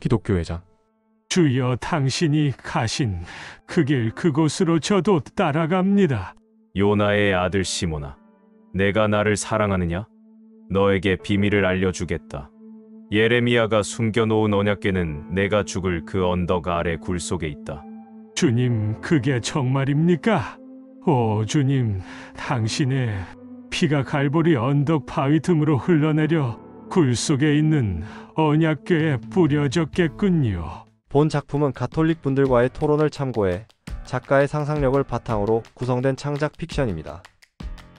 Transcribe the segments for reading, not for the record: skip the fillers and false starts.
기독교회장. 주여, 당신이 가신 그 길 그곳으로 저도 따라갑니다. 요나의 아들 시몬아, 내가 나를 사랑하느냐? 너에게 비밀을 알려주겠다. 예레미야가 숨겨놓은 언약궤는 내가 죽을 그 언덕 아래 굴 속에 있다. 주님, 그게 정말입니까? 오 주님, 당신의 피가 갈보리 언덕 바위 틈으로 흘러내려 굴 속에 있는 언약궤에 뿌려졌겠군요. 본 작품은 가톨릭 분들과의 토론을 참고해 작가의 상상력을 바탕으로 구성된 창작 픽션입니다.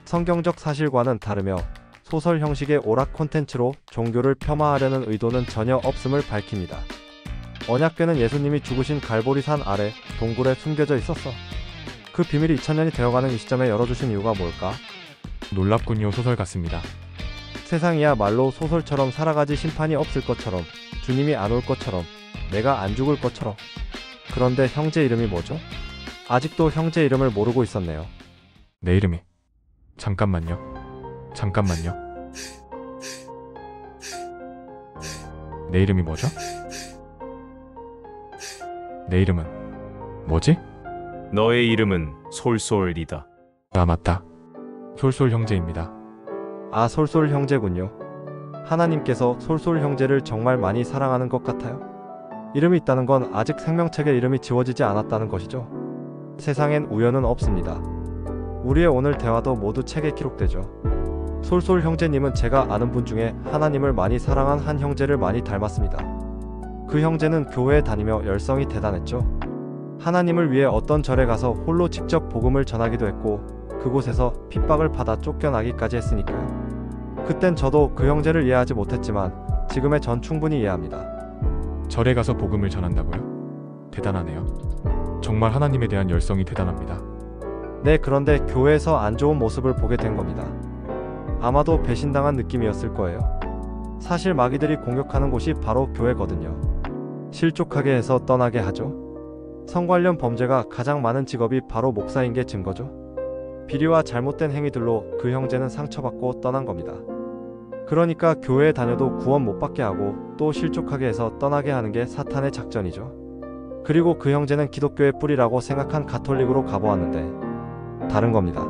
성경적 사실과는 다르며 소설 형식의 오락 콘텐츠로 종교를 폄하하려는 의도는 전혀 없음을 밝힙니다. 언약궤는 예수님이 죽으신 갈보리산 아래 동굴에 숨겨져 있었어. 그 비밀이 2000년이 되어가는 이 시점에 열어주신 이유가 뭘까? 놀랍군요. 소설 같습니다. 세상이야말로 소설처럼 살아가지 심판이 없을 것처럼, 주님이 안 올 것처럼, 내가 안 죽을 것처럼. 그런데 형제 이름이 뭐죠? 아직도 형제 이름을 모르고 있었네요. 내 이름이. 잠깐만요. 내 이름이 뭐죠? 내 이름은 뭐지? 너의 이름은 솔솔이다. 아, 맞다. 솔솔 형제입니다. 아, 솔솔 형제군요. 하나님께서 솔솔 형제를 정말 많이 사랑하는 것 같아요. 이름이 있다는 건 아직 생명책에 이름이 지워지지 않았다는 것이죠. 세상엔 우연은 없습니다. 우리의 오늘 대화도 모두 책에 기록되죠. 솔솔 형제님은 제가 아는 분 중에 하나님을 많이 사랑한 한 형제를 많이 닮았습니다. 그 형제는 교회에 다니며 열성이 대단했죠. 하나님을 위해 어떤 절에 가서 홀로 직접 복음을 전하기도 했고 그곳에서 핍박을 받아 쫓겨나기까지 했으니까요. 그땐 저도 그 형제를 이해하지 못했지만 지금의 전 충분히 이해합니다. 절에 가서 복음을 전한다고요? 대단하네요. 정말 하나님에 대한 열성이 대단합니다. 네, 그런데 교회에서 안 좋은 모습을 보게 된 겁니다. 아마도 배신당한 느낌이었을 거예요. 사실 마귀들이 공격하는 곳이 바로 교회거든요. 실족하게 해서 떠나게 하죠. 성 관련 범죄가 가장 많은 직업이 바로 목사인 게 증거죠. 비리와 잘못된 행위들로 그 형제는 상처받고 떠난 겁니다. 그러니까 교회에 다녀도 구원 못 받게 하고 또 실족하게 해서 떠나게 하는 게 사탄의 작전이죠. 그리고 그 형제는 기독교의 뿌리라고 생각한 가톨릭으로 가보았는데 다른 겁니다.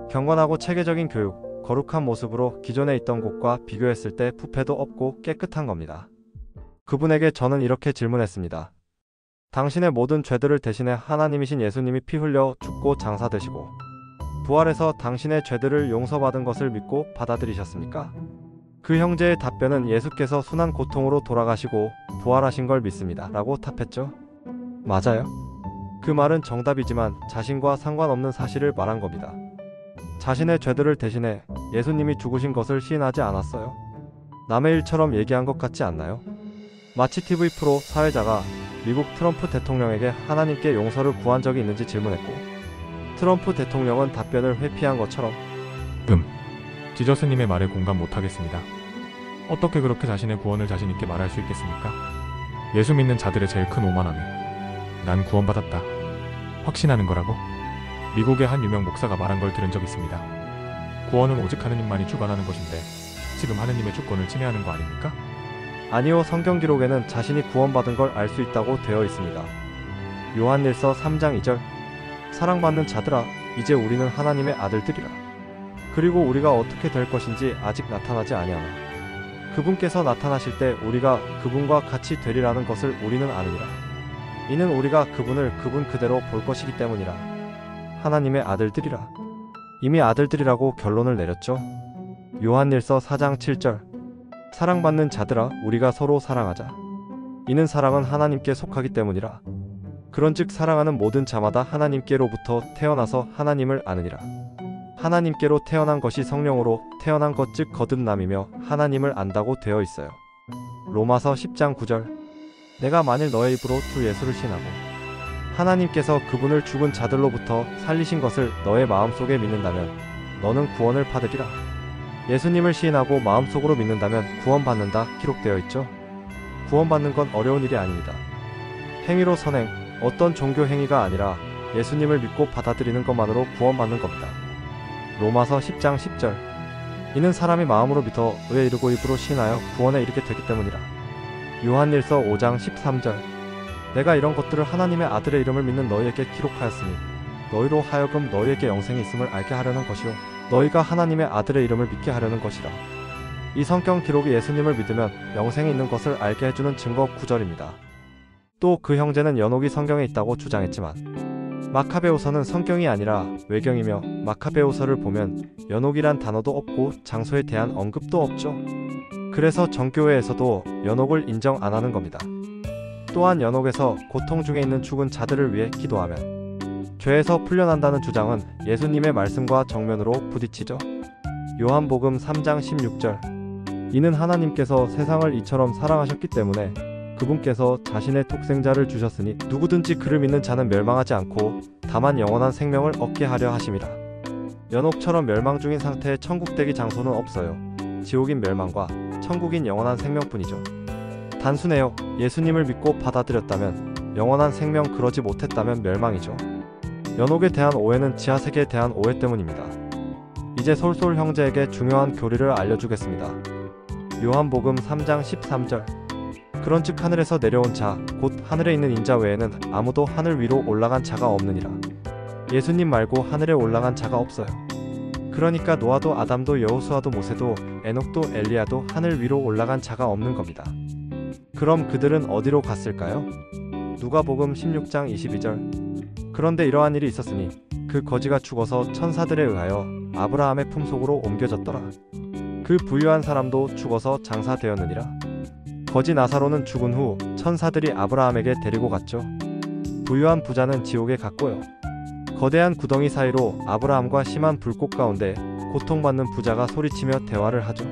경건하고 체계적인 교육, 거룩한 모습으로 기존에 있던 곳과 비교했을 때 부패도 없고 깨끗한 겁니다. 그분에게 저는 이렇게 질문했습니다. 당신의 모든 죄들을 대신해 하나님이신 예수님이 피 흘려 죽고 장사되시고 부활해서 당신의 죄들을 용서받은 것을 믿고 받아들이셨습니까? 그 형제의 답변은 예수께서 순한 고통으로 돌아가시고 부활하신 걸 믿습니다 라고 답했죠. 맞아요. 그 말은 정답이지만 자신과 상관없는 사실을 말한 겁니다. 자신의 죄들을 대신해 예수님이 죽으신 것을 시인하지 않았어요. 남의 일처럼 얘기한 것 같지 않나요? 마치 TV 프로 사회자가 미국 트럼프 대통령에게 하나님께 용서를 구한 적이 있는지 질문했고 트럼프 대통령은 답변을 회피한 것처럼 지저스님의 말에 공감 못하겠습니다. 어떻게 그렇게 자신의 구원을 자신있게 말할 수 있겠습니까? 예수 믿는 자들의 제일 큰 오만함이 난 구원받았다 확신하는 거라고? 미국의 한 유명 목사가 말한 걸 들은 적 있습니다. 구원은 오직 하느님만이 주관하는 것인데 지금 하느님의 주권을 침해하는 거 아닙니까? 아니요, 성경 기록에는 자신이 구원받은 걸 알 수 있다고 되어 있습니다. 요한일서 3장 2절 사랑받는 자들아, 이제 우리는 하나님의 아들들이라. 그리고 우리가 어떻게 될 것인지 아직 나타나지 아니하나 그분께서 나타나실 때 우리가 그분과 같이 되리라는 것을 우리는 아느니라. 이는 우리가 그분을 그분 그대로 볼 것이기 때문이라. 하나님의 아들들이라. 이미 아들들이라고 결론을 내렸죠. 요한일서 4장 7절 사랑받는 자들아, 우리가 서로 사랑하자. 이는 사랑은 하나님께 속하기 때문이라. 그런즉 사랑하는 모든 자마다 하나님께로부터 태어나서 하나님을 아느니라. 하나님께로 태어난 것이 성령으로 태어난 것 즉 거듭남이며 하나님을 안다고 되어 있어요. 로마서 10장 9절 내가 만일 너의 입으로 주 예수를 신하고 하나님께서 그분을 죽은 자들로부터 살리신 것을 너의 마음속에 믿는다면 너는 구원을 받으리라. 예수님을 시인하고 마음속으로 믿는다면 구원받는다 기록되어 있죠. 구원받는 건 어려운 일이 아닙니다. 행위로 선행, 어떤 종교 행위가 아니라 예수님을 믿고 받아들이는 것만으로 구원받는 겁니다. 로마서 10장 10절 이는 사람이 마음으로 믿어 의에 이르고 입으로 시인하여 구원에 이르게 되기 때문이라. 요한일서 5장 13절. 내가 이런 것들을 하나님의 아들의 이름을 믿는 너희에게 기록하였으니 너희로 하여금 너희에게 영생이 있음을 알게 하려는 것이요 너희가 하나님의 아들의 이름을 믿게 하려는 것이라. 이 성경 기록이 예수님을 믿으면 영생이 있는 것을 알게 해주는 증거 구절입니다. 또 그 형제는 연옥이 성경에 있다고 주장했지만 마카베오서는 성경이 아니라 외경이며 마카베오서를 보면 연옥이란 단어도 없고 장소에 대한 언급도 없죠. 그래서 정교회에서도 연옥을 인정 안 하는 겁니다. 또한 연옥에서 고통 중에 있는 죽은 자들을 위해 기도하면 죄에서 풀려난다는 주장은 예수님의 말씀과 정면으로 부딪히죠. 요한복음 3장 16절. 이는 하나님께서 세상을 이처럼 사랑하셨기 때문에 그분께서 자신의 독생자를 주셨으니 누구든지 그를 믿는 자는 멸망하지 않고 다만 영원한 생명을 얻게 하려 하심이라. 연옥처럼 멸망 중인 상태의 천국되기 장소는 없어요. 지옥인 멸망과 천국인 영원한 생명뿐이죠. 단순해요. 예수님을 믿고 받아들였다면 영원한 생명, 그러지 못했다면 멸망이죠. 연옥에 대한 오해는 지하세계에 대한 오해 때문입니다. 이제 솔솔 형제에게 중요한 교리를 알려주겠습니다. 요한복음 3장 13절. 그런즉 하늘에서 내려온 자 곧 하늘에 있는 인자 외에는 아무도 하늘 위로 올라간 자가 없느니라. 예수님 말고 하늘에 올라간 자가 없어요. 그러니까 노아도 아담도 여호수아도 모세도 에녹도 엘리야도 하늘 위로 올라간 자가 없는 겁니다. 그럼 그들은 어디로 갔을까요? 누가복음 16장 22절. 그런데 이러한 일이 있었으니 그 거지가 죽어서 천사들에 의하여 아브라함의 품속으로 옮겨졌더라. 그 부유한 사람도 죽어서 장사되었느니라. 거지 나사로는 죽은 후 천사들이 아브라함에게 데리고 갔죠. 부유한 부자는 지옥에 갔고요. 거대한 구덩이 사이로 아브라함과 심한 불꽃 가운데 고통받는 부자가 소리치며 대화를 하죠.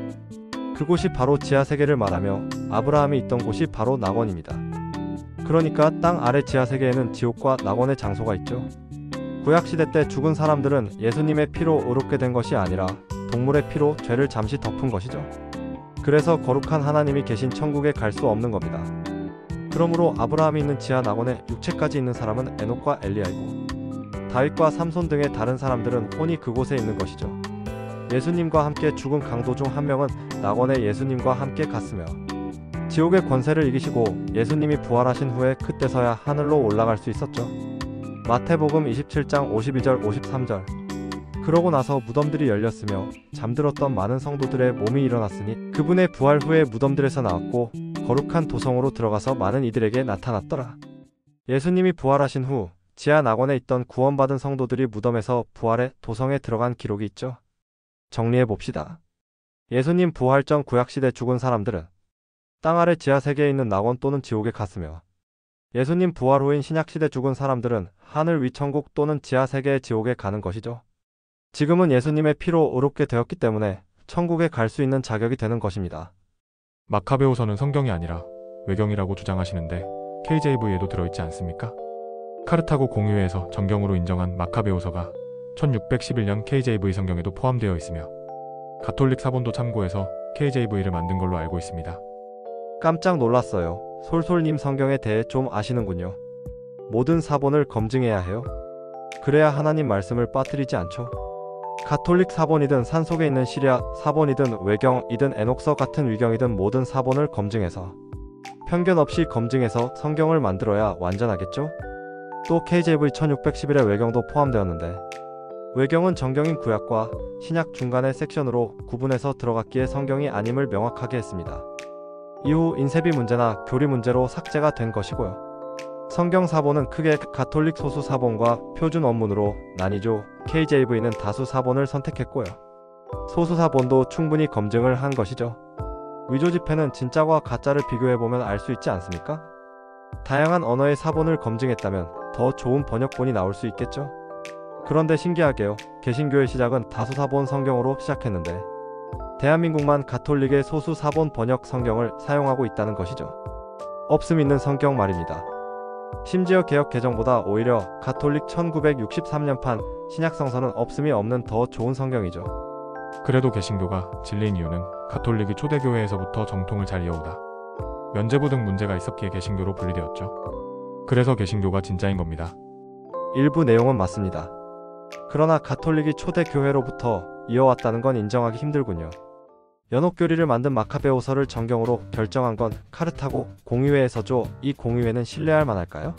그곳이 바로 지하세계를 말하며 아브라함이 있던 곳이 바로 낙원입니다. 그러니까 땅 아래 지하세계에는 지옥과 낙원의 장소가 있죠. 구약시대 때 죽은 사람들은 예수님의 피로 의롭게 된 것이 아니라 동물의 피로 죄를 잠시 덮은 것이죠. 그래서 거룩한 하나님이 계신 천국에 갈 수 없는 겁니다. 그러므로 아브라함이 있는 지하 낙원에 육체까지 있는 사람은 에녹과 엘리야이고 다윗과 삼손 등의 다른 사람들은 혼이 그곳에 있는 것이죠. 예수님과 함께 죽은 강도 중 한 명은 낙원에 예수님과 함께 갔으며 지옥의 권세를 이기시고 예수님이 부활하신 후에 그때서야 하늘로 올라갈 수 있었죠. 마태복음 27장 52절 53절. 그러고 나서 무덤들이 열렸으며 잠들었던 많은 성도들의 몸이 일어났으니 그분의 부활 후에 무덤들에서 나왔고 거룩한 도성으로 들어가서 많은 이들에게 나타났더라. 예수님이 부활하신 후 지하 낙원에 있던 구원받은 성도들이 무덤에서 부활의 도성에 들어간 기록이 있죠. 정리해 봅시다. 예수님 부활 전 구약시대 죽은 사람들은 땅 아래 지하세계에 있는 낙원 또는 지옥에 갔으며 예수님 부활 후인 신약시대 죽은 사람들은 하늘 위 천국 또는 지하세계의 지옥에 가는 것이죠. 지금은 예수님의 피로 의롭게 되었기 때문에 천국에 갈 수 있는 자격이 되는 것입니다. 마카베오서는 성경이 아니라 외경이라고 주장하시는데 KJV에도 들어있지 않습니까? 카르타고 공유회에서 정경으로 인정한 마카베오서가 1611년 KJV 성경에도 포함되어 있으며 가톨릭 사본도 참고해서 KJV를 만든 걸로 알고 있습니다. 깜짝 놀랐어요. 솔솔님 성경에 대해 좀 아시는군요. 모든 사본을 검증해야 해요. 그래야 하나님 말씀을 빠뜨리지 않죠. 가톨릭 사본이든 산속에 있는 시리아 사본이든 외경이든 에녹서 같은 위경이든 모든 사본을 검증해서 편견 없이 검증해서 성경을 만들어야 완전하겠죠? 또 KJV 1611의 외경도 포함되었는데 외경은 정경인 구약과 신약 중간의 섹션으로 구분해서 들어갔기에 성경이 아님을 명확하게 했습니다. 이후 인쇄비 문제나 교리 문제로 삭제가 된 것이고요. 성경 사본은 크게 가톨릭 소수 사본과 표준 원문으로 나뉘죠. KJV는 다수 사본을 선택했고요. 소수 사본도 충분히 검증을 한 것이죠. 위조 지폐는 진짜와 가짜를 비교해보면 알 수 있지 않습니까? 다양한 언어의 사본을 검증했다면 더 좋은 번역본이 나올 수 있겠죠. 그런데 신기하게요. 개신교의 시작은 다수 사본 성경으로 시작했는데 대한민국만 가톨릭의 소수 사본 번역 성경을 사용하고 있다는 것이죠. 없음 있는 성경 말입니다. 심지어 개역 개정보다 오히려 가톨릭 1963년판 신약성서는 없음이 없는 더 좋은 성경이죠. 그래도 개신교가 진리인 이유는 가톨릭이 초대교회에서부터 정통을 잘 이어오다 면죄부 등 문제가 있었기에 개신교로 분리되었죠. 그래서 개신교가 진짜인 겁니다. 일부 내용은 맞습니다. 그러나 가톨릭이 초대교회로부터 이어왔다는 건 인정하기 힘들군요. 연옥교리를 만든 마카베오서를 정경으로 결정한 건 카르타고 공의회에서죠. 이 공의회는 신뢰할 만할까요?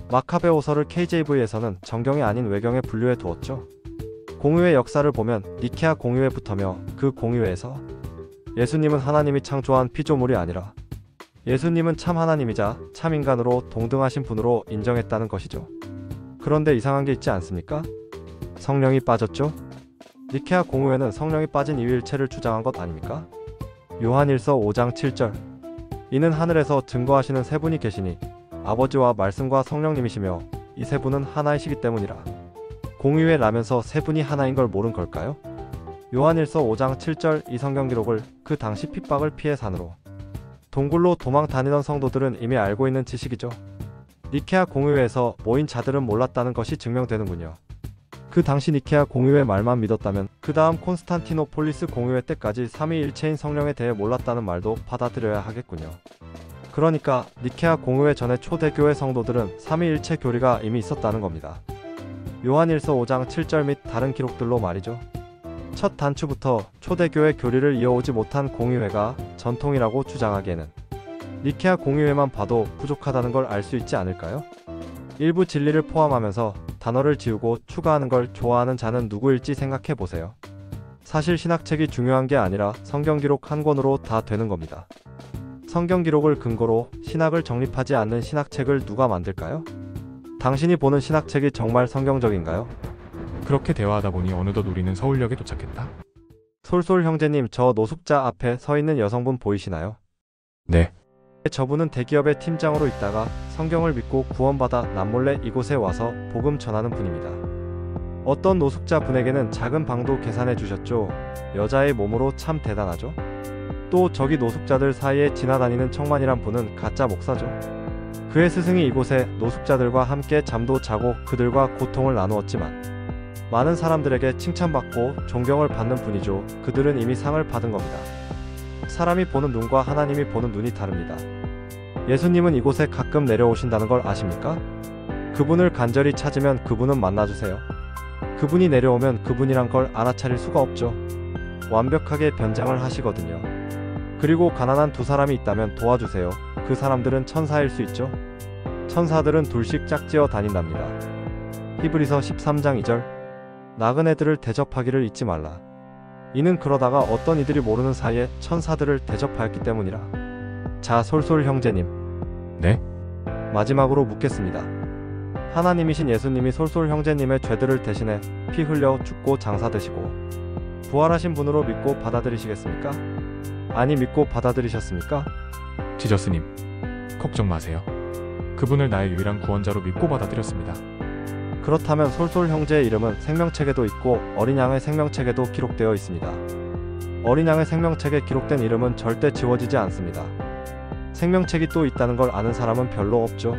마카베오서를 KJV에서는 정경이 아닌 외경에 분류해 두었죠. 공의회 역사를 보면 니케아 공의회부터며 그 공의회에서 예수님은 하나님이 창조한 피조물이 아니라 예수님은 참 하나님이자 참 인간으로 동등하신 분으로 인정했다는 것이죠. 그런데 이상한 게 있지 않습니까? 성령이 빠졌죠? 니케아 공의회는 성령이 빠진 이유일체를 주장한 것 아닙니까? 요한일서 5장 7절 이는 하늘에서 증거하시는 세 분이 계시니 아버지와 말씀과 성령님이시며 이 세 분은 하나이시기 때문이라. 공의회라면서 세 분이 하나인 걸 모른 걸까요? 요한일서 5장 7절 이 성경 기록을 그 당시 핍박을 피해 산으로 동굴로 도망 다니던 성도들은 이미 알고 있는 지식이죠. 니케아 공의회에서 모인 자들은 몰랐다는 것이 증명되는군요. 그 당시 니케아 공의회 말만 믿었다면 그 다음 콘스탄티노폴리스 공의회 때까지 삼위일체인 성령에 대해 몰랐다는 말도 받아들여야 하겠군요. 그러니까 니케아 공의회 전에 초대교회 성도들은 삼위일체 교리가 이미 있었다는 겁니다. 요한일서 5장 7절 및 다른 기록들로 말이죠. 첫 단추부터 초대교회 교리를 이어오지 못한 공의회가 전통이라고 주장하기에는 니케아 공의회만 봐도 부족하다는 걸 알 수 있지 않을까요? 일부 진리를 포함하면서 단어를 지우고 추가하는 걸 좋아하는 자는 누구일지 생각해 보세요. 사실 신학책이 중요한 게 아니라 성경 기록 한 권으로 다 되는 겁니다. 성경 기록을 근거로 신학을 정립하지 않는 신학책을 누가 만들까요? 당신이 보는 신학책이 정말 성경적인가요? 그렇게 대화하다 보니 어느덧 우리는 서울역에 도착했다. 솔솔 형제님, 저 노숙자 앞에 서 있는 여성분 보이시나요? 네. 저분은 대기업의 팀장으로 있다가 성경을 믿고 구원받아 남몰래 이곳에 와서 복음 전하는 분입니다. 어떤 노숙자 분에게는 작은 방도 계산해 주셨죠. 여자의 몸으로 참 대단하죠. 또 저기 노숙자들 사이에 지나다니는 청만이란 분은 가짜 목사죠. 그의 스승이 이곳에 노숙자들과 함께 잠도 자고 그들과 고통을 나누었지만 많은 사람들에게 칭찬받고 존경을 받는 분이죠. 그들은 이미 상을 받은 겁니다. 사람이 보는 눈과 하나님이 보는 눈이 다릅니다. 예수님은 이곳에 가끔 내려오신다는 걸 아십니까? 그분을 간절히 찾으면 그분은 만나주세요. 그분이 내려오면 그분이란 걸 알아차릴 수가 없죠. 완벽하게 변장을 하시거든요. 그리고 가난한 두 사람이 있다면 도와주세요. 그 사람들은 천사일 수 있죠. 천사들은 둘씩 짝지어 다닌답니다. 히브리서 13장 2절 나그네들을 대접하기를 잊지 말라. 이는 그러다가 어떤 이들이 모르는 사이에 천사들을 대접하였기 때문이라. 자, 솔솔 형제님. 네? 마지막으로 묻겠습니다. 하나님이신 예수님이 솔솔 형제님의 죄들을 대신해 피 흘려 죽고 장사되시고 부활하신 분으로 믿고 받아들이시겠습니까? 아니, 믿고 받아들이셨습니까? 지저스님, 걱정 마세요. 그분을 나의 유일한 구원자로 믿고 받아들였습니다. 그렇다면 솔솔 형제의 이름은 생명책에도 있고 어린 양의 생명책에도 기록되어 있습니다. 어린 양의 생명책에 기록된 이름은 절대 지워지지 않습니다. 생명책이 또 있다는 걸 아는 사람은 별로 없죠.